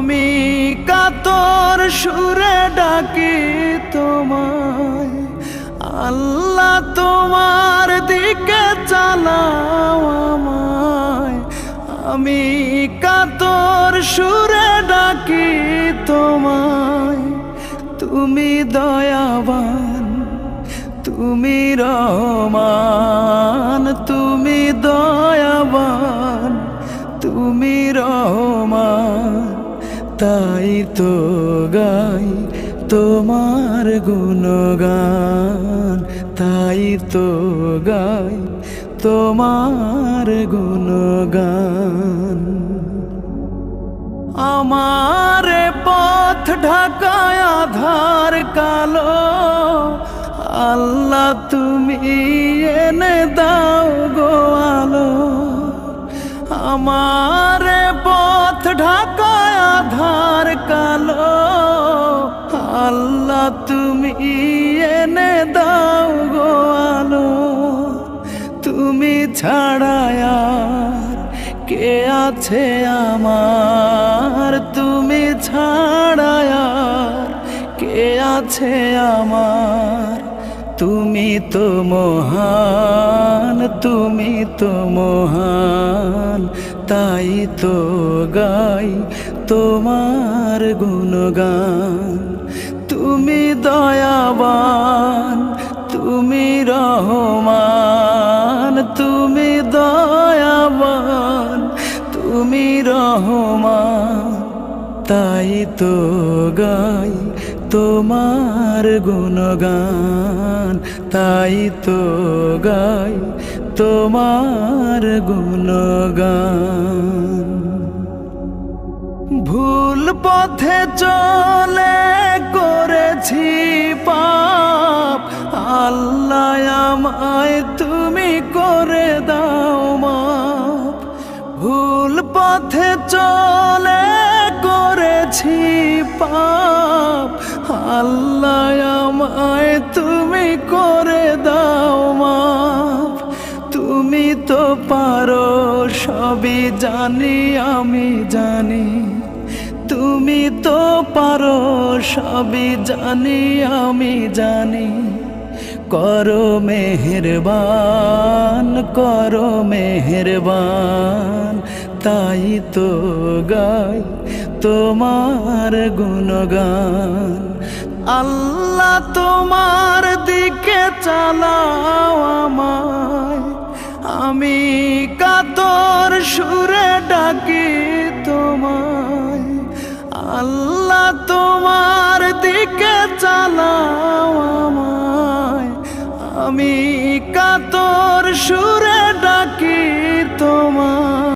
আমি কাতর সুরে ডাকি তোমায়, আল্লাহ তোমার দিকে চালাও আমায়। আমি কাতর সুরে ডাকি তোমায়, তুমি দয়াবান, তুমি রহমান, তুমি দয়াবান, তুমি রহমান। তাই তো গাই তোমার গুণগান, তাই তো গাই তোমার গুণগান। আমার পথ ঢাকায় আধার কালো, আল্লাহ তুমি এনে দাও গো আলো। আমার পথ ঢাকায় আধার কালো, আল্লাহ তুমি এনে দাও গো আলো। তুমি ছাড়া আর কে আছে আমার, তুমি ছাড়া আর কে আছে আমার। তুমি তো মহান, তুমি তো মহান, তাই তো গাই তোমার গুণগান। তুমি দয়াবান, তুমি রহমান, তুমি দয়াবান, তুমি রহমান। তাই তো গাই তোমার গুণগান, তাই তো গাই তোমার গুণগান। ভুল পথে চলে করেছি পাপ, আল্লাহ আমায় তুমি করে দাও মাপ। ভুল পথে চলে করেছি পাপ, আল্লাহ আমায় তুমি করে দাও মাপ। তুমি তো পারো সবই জানি আমি জানি, তুমি তো পারো সবই জানি আমি জানি। করো মেহেরবান, করো মেহেরবান, তাই তো গাই তোমার গুণগান। আল্লাহ তোমার দিকে চালাও আমায়, আমি কাতর সুরে ডাকি তোমায়। আল্লাহ তোমার দিকে চালাও আমায়, আমি কাতর সুরে